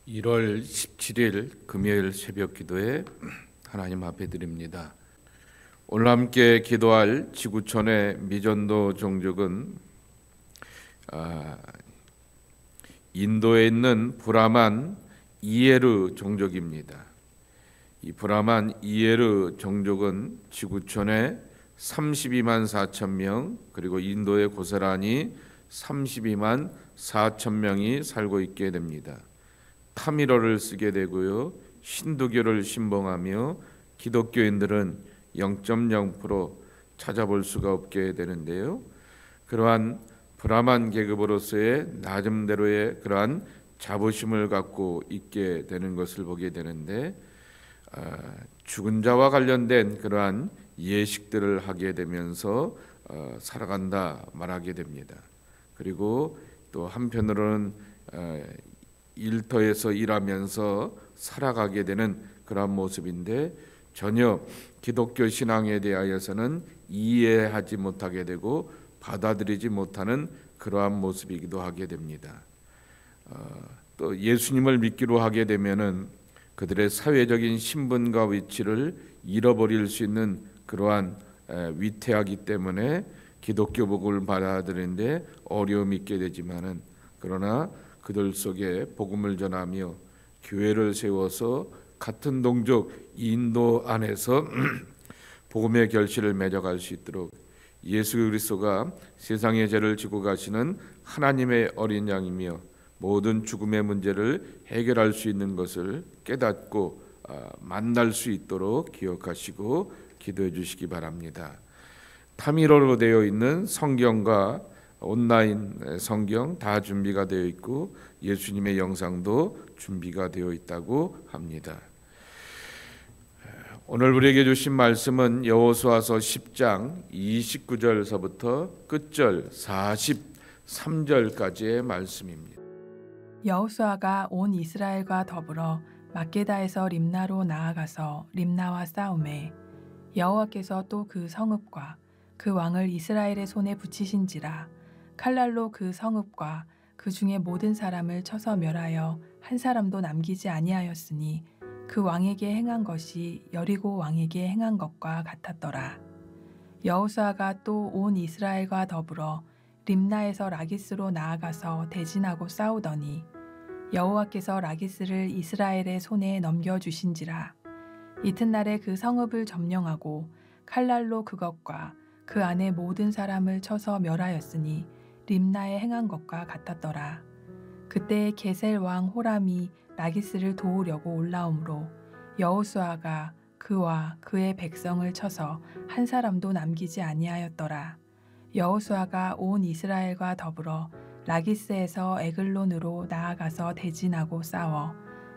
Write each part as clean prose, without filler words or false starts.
1월 17일 금요일 새벽 기도에 하나님 앞에 드립니다. 오늘 함께 기도할 지구촌의 미전도 종족은 인도에 있는 브라만 이에르 종족입니다. 이 브라만 이에르 종족은 지구촌에 32만 4천 명, 그리고 인도의 고스란히 32만 4천 명이 살고 있게 됩니다. 타미러를 쓰게 되고요, 힌두교를 신봉하며 기독교인들은 0.0% 찾아볼 수가 없게 되는데요, 그러한 브라만 계급으로서의 나름대로의 그러한 자부심을 갖고 있게 되는 것을 보게 되는데, 죽은 자와 관련된 그러한 예식들을 하게 되면서 살아간다 말하게 됩니다. 그리고 또 한편으로는 일터에서 일하면서 살아가게 되는 그런 모습인데, 전혀 기독교 신앙에 대하여서는 이해하지 못하게 되고 받아들이지 못하는 그러한 모습이기도 하게 됩니다. 또 예수님을 믿기로 하게 되면은 그들의 사회적인 신분과 위치를 잃어버릴 수 있는 그러한 위태하기 때문에 기독교 복음을 받아들이는데 어려움이 있게 되지만은, 그러나 그들 속에 복음을 전하며 교회를 세워서 같은 동족 인도 안에서 복음의 결실을 맺어갈 수 있도록 예수 그리스도가 세상의 죄를 지고 가시는 하나님의 어린 양이며 모든 죽음의 문제를 해결할 수 있는 것을 깨닫고 만날 수 있도록 기억하시고 기도해 주시기 바랍니다. 타미로로 되어 있는 성경과 온라인 성경 다 준비가 되어 있고 예수님의 영상도 준비가 되어 있다고 합니다. 오늘 우리에게 주신 말씀은 여호수아서 10장 29절서부터 끝절 43절까지의 말씀입니다. 여호수아가 온 이스라엘과 더불어 막게다에서 림나로 나아가서 림나와 싸우매 여호와께서 또 그 성읍과 그 왕을 이스라엘의 손에 붙이신지라. 칼날로 그 성읍과 그 중에 모든 사람을 쳐서 멸하여 한 사람도 남기지 아니하였으니 그 왕에게 행한 것이 여리고 왕에게 행한 것과 같았더라. 여호수아가 또 온 이스라엘과 더불어 림나에서 라기스로 나아가서 대진하고 싸우더니 여호와께서 라기스를 이스라엘의 손에 넘겨주신지라. 이튿날에 그 성읍을 점령하고 칼날로 그것과 그 안에 모든 사람을 쳐서 멸하였으니 림나에 행한 것과 같았더라. 그때 게셀 왕 호람이 라기스를 도우려고 올라오므로 여호수아가 그와 그의 백성을 쳐서 한 사람도 남기지 아니하였더라. 여호수아가 온 이스라엘과 더불어 라기스에서 에글론으로 나아가서 대진하고 싸워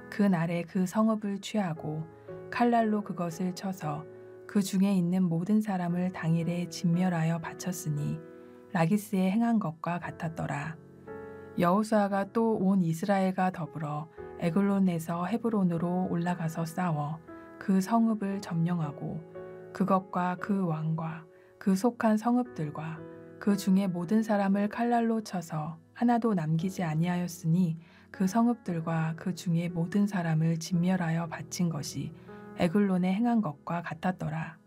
그 날에 그 성읍을 취하고 칼날로 그것을 쳐서 그 중에 있는 모든 사람을 당일에 진멸하여 바쳤으니 라기스에 행한 것과 같았더라. 여호수아가 또 온 이스라엘과 더불어 에글론에서 헤브론으로 올라가서 싸워 그 성읍을 점령하고 그것과 그 왕과 그 속한 성읍들과 그 중에 모든 사람을 칼날로 쳐서 하나도 남기지 아니하였으니 그 성읍들과 그 중에 모든 사람을 진멸하여 바친 것이 에글론에 행한 것과 같았더라.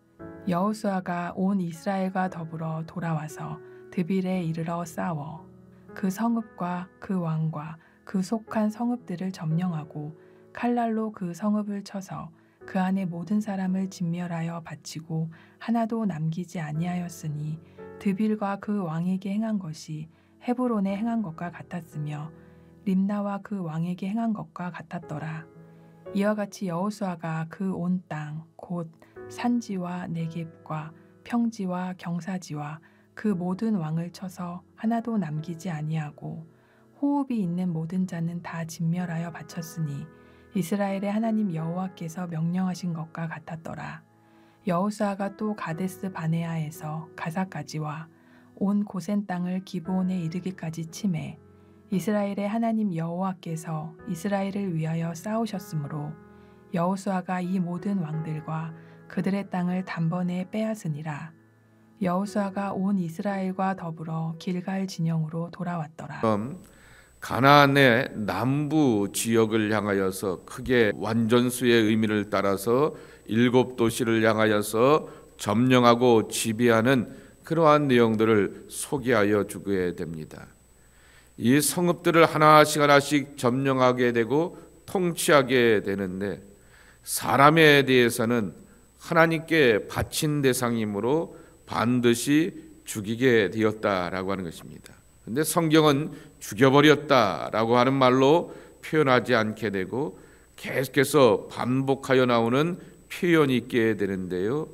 여호수아가 온 이스라엘과 더불어 돌아와서 드빌에 이르러 싸워 그 성읍과 그 왕과 그 속한 성읍들을 점령하고 칼날로 그 성읍을 쳐서 그 안에 모든 사람을 진멸하여 바치고 하나도 남기지 아니하였으니 드빌과 그 왕에게 행한 것이 헤브론에 행한 것과 같았으며 림나와 그 왕에게 행한 것과 같았더라. 이와 같이 여호수아가 그 온 땅 곧 산지와 네겝과 평지와 경사지와 그 모든 왕을 쳐서 하나도 남기지 아니하고 호흡이 있는 모든 자는 다 진멸하여 바쳤으니 이스라엘의 하나님 여호와께서 명령하신 것과 같았더라. 여호수아가 또 가데스 바네아에서 가사까지와 온 고센 땅을 기브온에 이르기까지 치매 이스라엘의 하나님 여호와께서 이스라엘을 위하여 싸우셨으므로 여호수아가 이 모든 왕들과 그들의 땅을 단번에 빼앗으니라. 여호수아가 온 이스라엘과 더불어 길갈 진영으로 돌아왔더라. 가나안의 남부 지역을 향하여서 크게 완전수의 의미를 따라서 7도시를 향하여서 점령하고 지배하는 그러한 내용들을 소개하여 주게 됩니다. 이 성읍들을 하나씩 점령하게 되고 통치하게 되는데 사람에 대해서는 하나님께 바친 대상이므로 반드시 죽이게 되었다라고 하는 것입니다. 그런데 성경은 죽여버렸다라고 하는 말로 표현하지 않게 되고 계속해서 반복하여 나오는 표현이 있게 되는데요.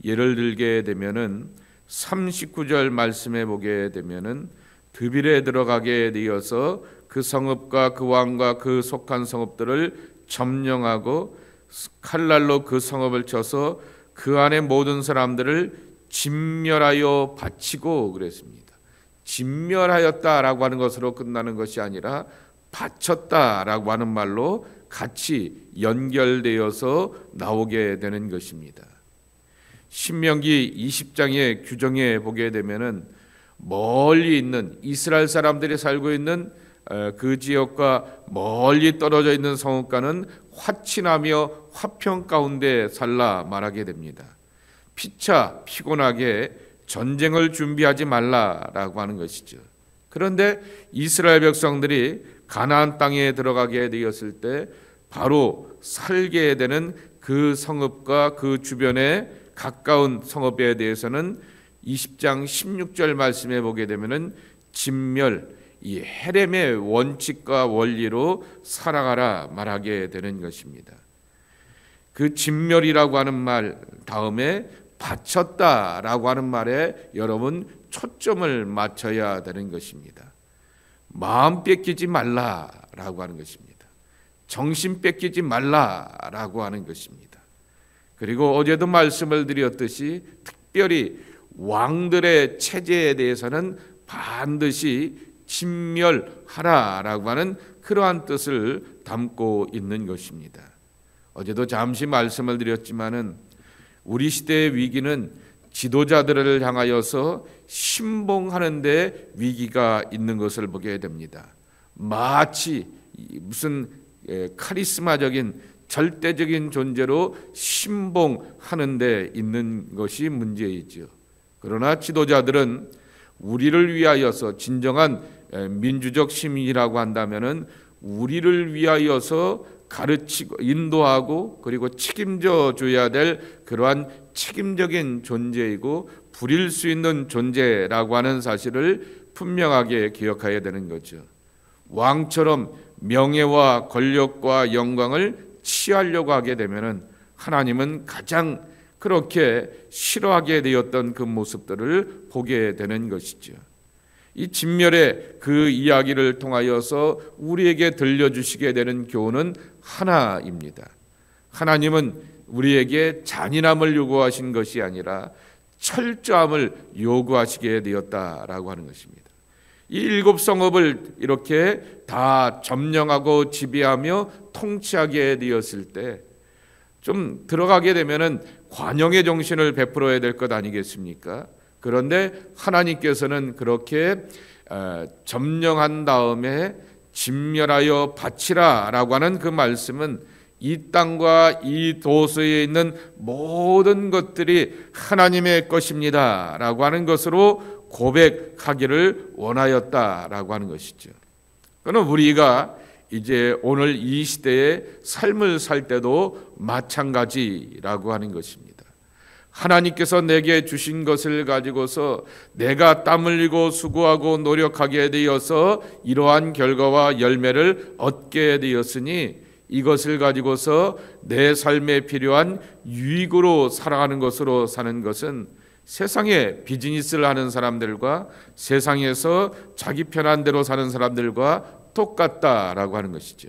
예를 들게 되면은 39절 말씀에 보게 되면은 드빌에 들어가게 되어서 그 성읍과 그 왕과 그 속한 성읍들을 점령하고 칼날로 그 성읍을 쳐서 그 안에 모든 사람들을 진멸하여 바치고 그랬습니다. 진멸하였다라고 하는 것으로 끝나는 것이 아니라 바쳤다라고 하는 말로 같이 연결되어서 나오게 되는 것입니다. 신명기 20장의 규정에 보게 되면은 멀리 있는 이스라엘 사람들이 살고 있는 그 지역과 멀리 떨어져 있는 성읍과는 화친하며 화평 가운데 살라 말하게 됩니다. 피차 피곤하게 전쟁을 준비하지 말라라고 하는 것이죠. 그런데 이스라엘 백성들이 가나안 땅에 들어가게 되었을 때 바로 살게 되는 그 성읍과 그 주변에 가까운 성읍에 대해서는 20장 16절 말씀에 보게 되면은 진멸, 이 헤렘의 원칙과 원리로 살아가라 말하게 되는 것입니다. 그 진멸이라고 하는 말 다음에 바쳤다라고 하는 말에 여러분 초점을 맞춰야 되는 것입니다. 마음 뺏기지 말라라고 하는 것입니다. 정신 뺏기지 말라라고 하는 것입니다. 그리고 어제도 말씀을 드렸듯이 특별히 왕들의 체제에 대해서는 반드시 진멸하라라고 하는 그러한 뜻을 담고 있는 것입니다. 어제도 잠시 말씀을 드렸지만은 우리 시대의 위기는 지도자들을 향하여서 신봉하는 데 위기가 있는 것을 보게 됩니다. 마치 무슨 카리스마적인 절대적인 존재로 신봉하는 데 있는 것이 문제이죠. 그러나 지도자들은 우리를 위하여서 진정한 민주적 시민이라고 한다면은 우리를 위하여서 가르치고 인도하고 그리고 책임져 줘야 될 그러한 책임적인 존재이고 부릴 수 있는 존재라고 하는 사실을 분명하게 기억해야 되는 거죠. 왕처럼 명예와 권력과 영광을 취하려고 하게 되면은 하나님은 가장 그렇게 싫어하게 되었던 그 모습들을 보게 되는 것이죠. 이 진멸의 그 이야기를 통하여서 우리에게 들려주시게 되는 교훈은 하나입니다. 하나님은 우리에게 잔인함을 요구하신 것이 아니라 철저함을 요구하시게 되었다라고 하는 것입니다. 이 7성읍을 이렇게 다 점령하고 지배하며 통치하게 되었을 때 좀 들어가게 되면은 관용의 정신을 베풀어야 될 것 아니겠습니까? 그런데 하나님께서는 그렇게 점령한 다음에 진멸하여 바치라라고 하는 그 말씀은 이 땅과 이 도서에 있는 모든 것들이 하나님의 것입니다라고 하는 것으로 고백하기를 원하였다라고 하는 것이죠. 그럼 우리가 이제 오늘 이 시대의 삶을 살 때도 마찬가지라고 하는 것입니다. 하나님께서 내게 주신 것을 가지고서 내가 땀 흘리고 수고하고 노력하게 되어서 이러한 결과와 열매를 얻게 되었으니 이것을 가지고서 내 삶에 필요한 유익으로 살아가는 것으로 사는 것은 세상에 비즈니스를 하는 사람들과 세상에서 자기 편한 대로 사는 사람들과 똑같다라고 하는 것이죠.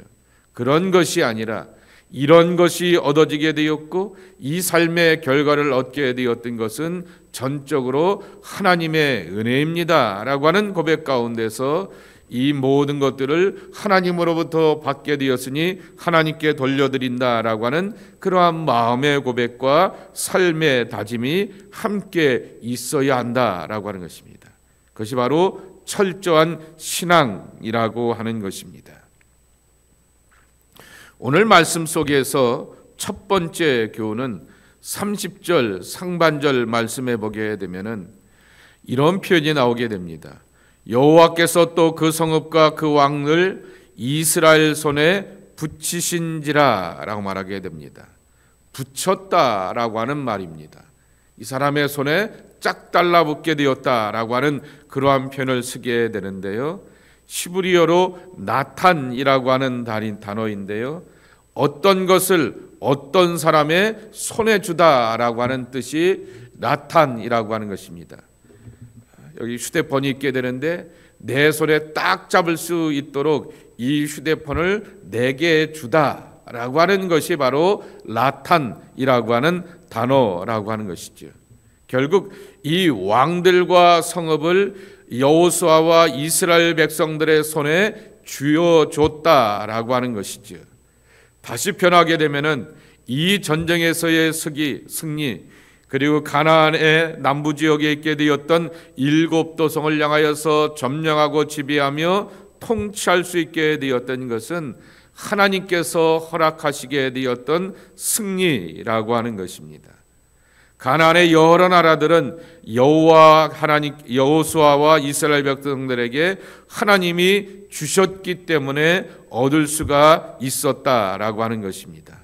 그런 것이 아니라 이런 것이 얻어지게 되었고 이 삶의 결과를 얻게 되었던 것은 전적으로 하나님의 은혜입니다 라고 하는 고백 가운데서 이 모든 것들을 하나님으로부터 받게 되었으니 하나님께 돌려드린다라고 하는 그러한 마음의 고백과 삶의 다짐이 함께 있어야 한다라고 하는 것입니다. 그것이 바로 철저한 신앙이라고 하는 것입니다. 오늘 말씀 속에서 첫 번째 교훈은 30절 상반절 말씀에 보게 되면은 이런 표현이 나오게 됩니다. 여호와께서 또 그 성읍과 그 왕을 이스라엘 손에 붙이신지라 라고 말하게 됩니다. 붙였다라고 하는 말입니다. 이 사람의 손에 짝 달라붙게 되었다라고 하는 그러한 표현을 쓰게 되는데요. 히브리어로 나탄이라고 하는 단어인데요. 어떤 것을 어떤 사람의 손에 주다라고 하는 뜻이 나탄이라고 하는 것입니다. 여기 휴대폰이 있게 되는데 내 손에 딱 잡을 수 있도록 이 휴대폰을 내게 주다라고 하는 것이 바로 나탄이라고 하는 단어라고 하는 것이죠. 결국 이 왕들과 성읍을 여호수아와 이스라엘 백성들의 손에 쥐어줬다라고 하는 것이죠. 다시 표현하게 되면은 이 전쟁에서의 승리 그리고 가나안의 남부 지역에 있게 되었던 7도성을 향하여서 점령하고 지배하며 통치할 수 있게 되었던 것은 하나님께서 허락하시게 되었던 승리라고 하는 것입니다. 가나안의 여러 나라들은 여호수아와 이스라엘 백성들에게 하나님이 주셨기 때문에 얻을 수가 있었다라고 하는 것입니다.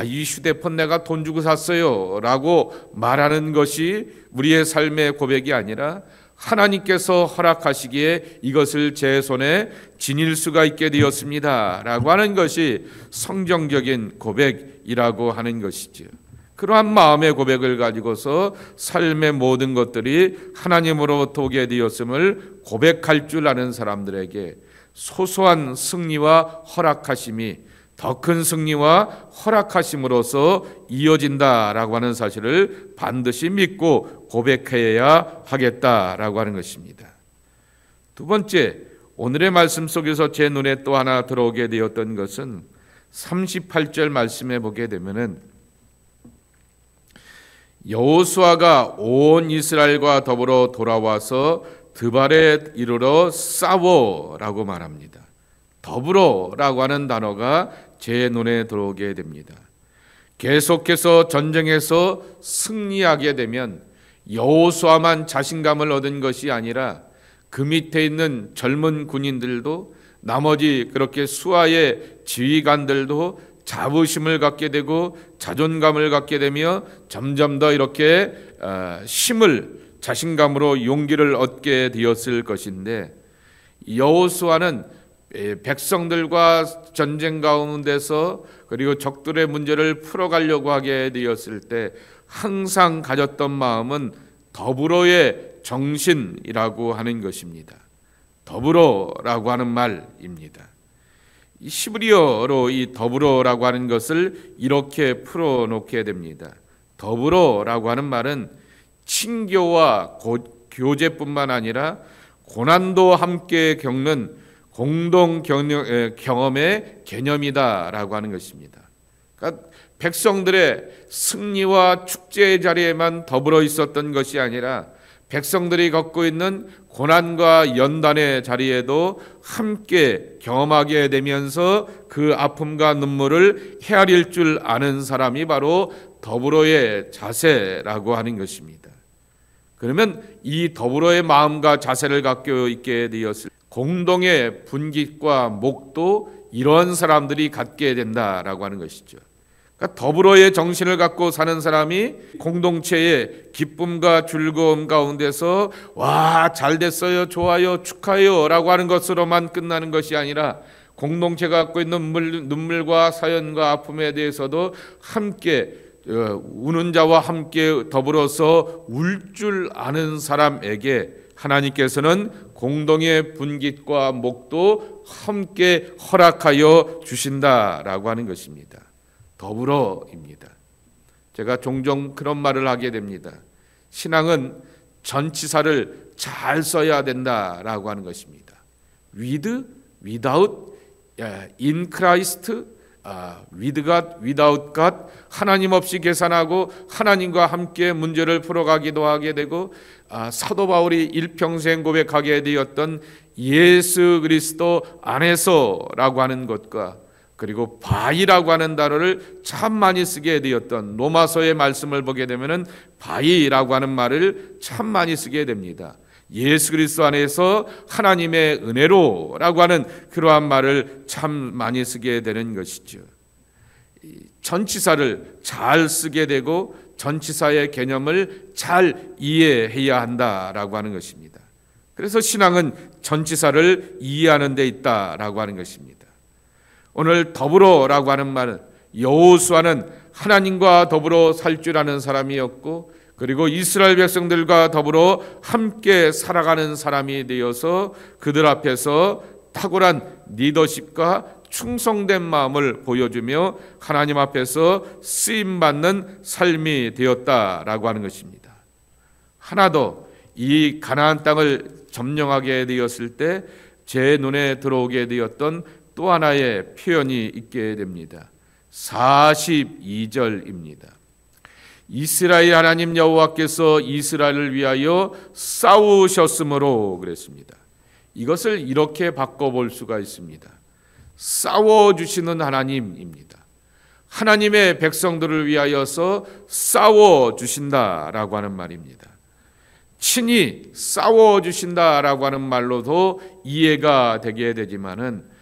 이 휴대폰 내가 돈 주고 샀어요 라고 말하는 것이 우리의 삶의 고백이 아니라 하나님께서 허락하시기에 이것을 제 손에 지닐 수가 있게 되었습니다 라고 하는 것이 성경적인 고백이라고 하는 것이죠. 그러한 마음의 고백을 가지고서 삶의 모든 것들이 하나님으로부터 오게 되었음을 고백할 줄 아는 사람들에게 소소한 승리와 허락하심이 더 큰 승리와 허락하심으로써 이어진다라고 하는 사실을 반드시 믿고 고백해야 하겠다라고 하는 것입니다. 두 번째, 오늘의 말씀 속에서 제 눈에 또 하나 들어오게 되었던 것은 38절 말씀에 보게 되면은 여호수아가 온 이스라엘과 더불어 돌아와서 드발에 이르러 싸워라고 말합니다. 더불어라고 하는 단어가 제 눈에 들어오게 됩니다. 계속해서 전쟁에서 승리하게 되면 여호수아만 자신감을 얻은 것이 아니라 그 밑에 있는 젊은 군인들도 나머지 그렇게 수하의 지휘관들도 자부심을 갖게 되고 자존감을 갖게 되며 점점 더 이렇게 힘을 자신감으로 용기를 얻게 되었을 것인데 여호수아는 백성들과 전쟁 가운데서 그리고 적들의 문제를 풀어가려고 하게 되었을 때 항상 가졌던 마음은 더불어의 정신이라고 하는 것입니다. 더불어라고 하는 말입니다. 이 히브리어로 이 더불어라고 하는 것을 이렇게 풀어놓게 됩니다. 더불어라고 하는 말은 친교와 교제뿐만 아니라 고난도 함께 겪는 공동 경험의 개념이다라고 하는 것입니다. 그러니까 백성들의 승리와 축제의 자리에만 더불어 있었던 것이 아니라 백성들이 겪고 있는 고난과 연단의 자리에도 함께 경험하게 되면서 그 아픔과 눈물을 헤아릴 줄 아는 사람이 바로 더불어의 자세라고 하는 것입니다. 그러면 이 더불어의 마음과 자세를 갖고 있게 되었을 공동의 분깃과 목도 이런 사람들이 갖게 된다라고 하는 것이죠. 그러니까 더불어의 정신을 갖고 사는 사람이 공동체의 기쁨과 즐거움 가운데서 와, 잘 됐어요, 좋아요, 축하해요 라고 하는 것으로만 끝나는 것이 아니라 공동체가 갖고 있는 눈물과 사연과 아픔에 대해서도 함께 우는 자와 함께 더불어서 울 줄 아는 사람에게 하나님께서는 공동의 분깃과 목도 함께 허락하여 주신다라고 하는 것입니다. 더불어입니다. 제가 종종 그런 말을 하게 됩니다. 신앙은 전치사를 잘 써야 된다라고 하는 것입니다. with, without, in Christ, with God, without God, 하나님 없이 계산하고 하나님과 함께 문제를 풀어가기도 하게 되고, 사도 바울이 일평생 고백하게 되었던 예수 그리스도 안에서라고 하는 것과, 그리고 바이라고 하는 단어를 참 많이 쓰게 되었던 로마서의 말씀을 보게 되면은 바이라고 하는 말을 참 많이 쓰게 됩니다. 예수 그리스도 안에서 하나님의 은혜로라고 하는 그러한 말을 참 많이 쓰게 되는 것이죠. 전치사를 잘 쓰게 되고 전치사의 개념을 잘 이해해야 한다라고 하는 것입니다. 그래서 신앙은 전치사를 이해하는 데 있다라고 하는 것입니다. 오늘 더불어라고 하는 말은, 여호수아는 하나님과 더불어 살 줄 아는 사람이었고, 그리고 이스라엘 백성들과 더불어 함께 살아가는 사람이 되어서 그들 앞에서 탁월한 리더십과 충성된 마음을 보여주며 하나님 앞에서 쓰임받는 삶이 되었다라고 하는 것입니다. 하나 더, 이 가나안 땅을 점령하게 되었을 때 제 눈에 들어오게 되었던 또 하나의 표현이 있게 됩니다. 42절입니다. 이스라엘 하나님 여호와께서 이스라엘을 위하여 싸우셨으므로 그랬습니다. 이것을 이렇게 바꿔볼 수가 있습니다. 싸워주시는 하나님입니다. 하나님의 백성들을 위하여서 싸워주신다라고 하는 말입니다. 친히 싸워주신다라고 하는 말로도 이해가 되게 되지만은,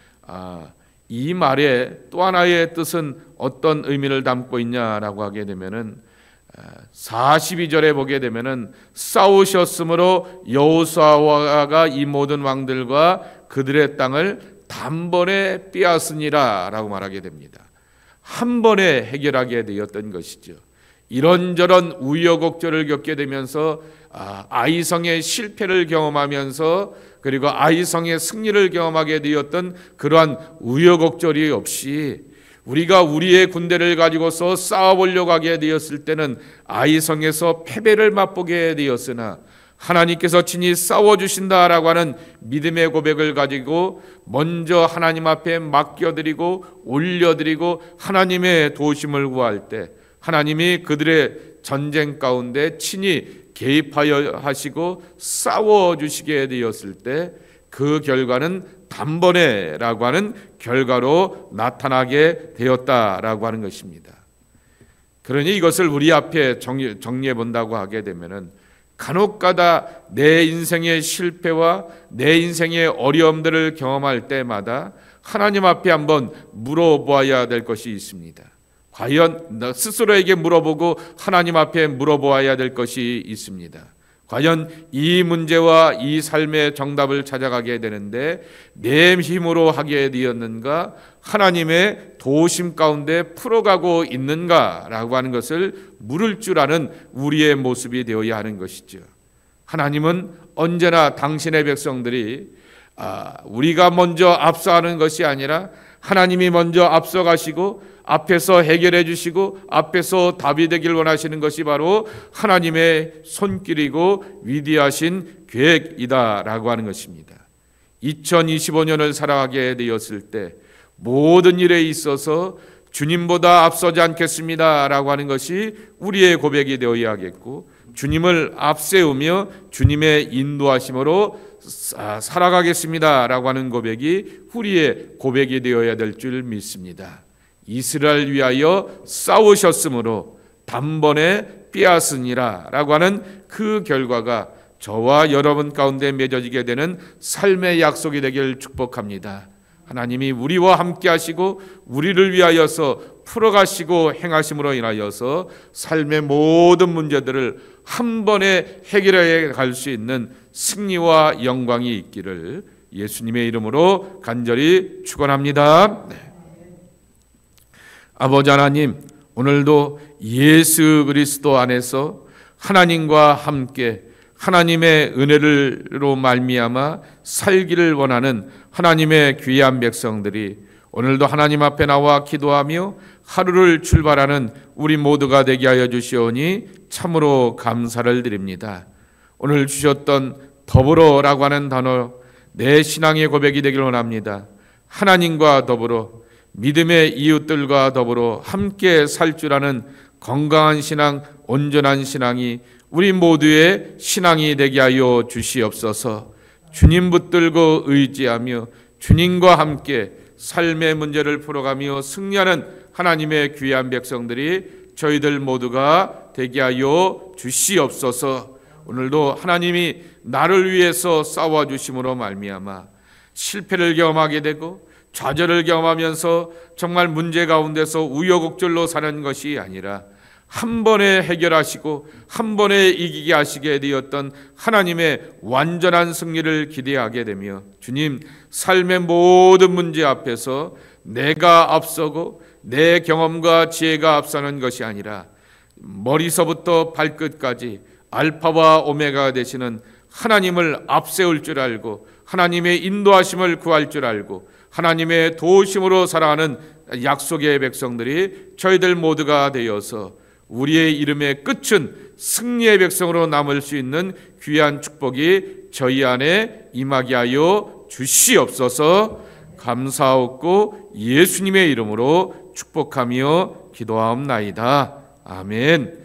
이 말의 또 하나의 뜻은 어떤 의미를 담고 있냐라고 하게 되면은, 42절에 보게 되면은 싸우셨으므로 여호수아가 이 모든 왕들과 그들의 땅을 단번에 빼앗으니라 라고 말하게 됩니다. 한 번에 해결하게 되었던 것이죠. 이런저런 우여곡절을 겪게 되면서 아이성의 실패를 경험하면서, 그리고 아이성의 승리를 경험하게 되었던 그러한 우여곡절이 없이 우리가 우리의 군대를 가지고서 싸워보려고 하게 되었을 때는 아이성에서 패배를 맛보게 되었으나, 하나님께서 친히 싸워주신다라고 하는 믿음의 고백을 가지고 먼저 하나님 앞에 맡겨드리고 올려드리고 하나님의 도우심을 구할 때 하나님이 그들의 전쟁 가운데 친히 개입하여 하시고 싸워주시게 되었을 때 그 결과는 단번에라고 하는 결과로 나타나게 되었다라고 하는 것입니다. 그러니 이것을 우리 앞에 정리해 본다고 하게 되면은, 간혹가다 내 인생의 실패와 내 인생의 어려움들을 경험할 때마다 하나님 앞에 한번 물어보아야 될 것이 있습니다. 과연 스스로에게 물어보고 하나님 앞에 물어보아야 될 것이 있습니다. 과연 이 문제와 이 삶의 정답을 찾아가게 되는데 내 힘으로 하게 되었는가, 하나님의 도우심 가운데 풀어가고 있는가라고 하는 것을 물을 줄 아는 우리의 모습이 되어야 하는 것이죠. 하나님은 언제나 당신의 백성들이 우리가 먼저 앞서가는 것이 아니라 하나님이 먼저 앞서가시고 앞에서 해결해 주시고 앞에서 답이 되길 원하시는 것이 바로 하나님의 손길이고 위대하신 계획이다라고 하는 것입니다. 2025년을 살아가게 되었을 때 모든 일에 있어서 주님보다 앞서지 않겠습니다라고 하는 것이 우리의 고백이 되어야겠고, 주님을 앞세우며 주님의 인도하심으로 살아가겠습니다라고 하는 고백이 우리의 고백이 되어야 될 줄 믿습니다. 이스라엘 위하여 싸우셨으므로 단번에 빼앗으니라 라고 하는 그 결과가 저와 여러분 가운데 맺어지게 되는 삶의 약속이 되길 축복합니다. 하나님이 우리와 함께 하시고 우리를 위하여서 풀어가시고 행하심으로 인하여서 삶의 모든 문제들을 한 번에 해결해 갈 수 있는 승리와 영광이 있기를 예수님의 이름으로 간절히 축원합니다. 아버지 하나님, 오늘도 예수 그리스도 안에서 하나님과 함께 하나님의 은혜로 말미암아 살기를 원하는 하나님의 귀한 백성들이 오늘도 하나님 앞에 나와 기도하며 하루를 출발하는 우리 모두가 되게 하여 주시오니 참으로 감사를 드립니다. 오늘 주셨던 더불어라고 하는 단어, 내 신앙의 고백이 되길 원합니다. 하나님과 더불어 믿음의 이웃들과 더불어 함께 살 줄 아는 건강한 신앙, 온전한 신앙이 우리 모두의 신앙이 되게 하여 주시옵소서. 주님 붙들고 의지하며 주님과 함께 삶의 문제를 풀어가며 승리하는 하나님의 귀한 백성들이 저희들 모두가 되게 하여 주시옵소서. 오늘도 하나님이 나를 위해서 싸워주심으로 말미암아 실패를 경험하게 되고 좌절을 경험하면서 정말 문제 가운데서 우여곡절로 사는 것이 아니라 한 번에 해결하시고 한 번에 이기게 하시게 되었던 하나님의 완전한 승리를 기대하게 되며 주님, 삶의 모든 문제 앞에서 내가 앞서고 내 경험과 지혜가 앞서는 것이 아니라 머리서부터 발끝까지 알파와 오메가가 되시는 하나님을 앞세울 줄 알고 하나님의 인도하심을 구할 줄 알고 하나님의 도우심으로 살아가는 약속의 백성들이 저희들 모두가 되어서 우리의 이름의 끝은 승리의 백성으로 남을 수 있는 귀한 축복이 저희 안에 임하게 하여 주시옵소서. 감사하옵고 예수님의 이름으로 축복하며 기도하옵나이다. 아멘.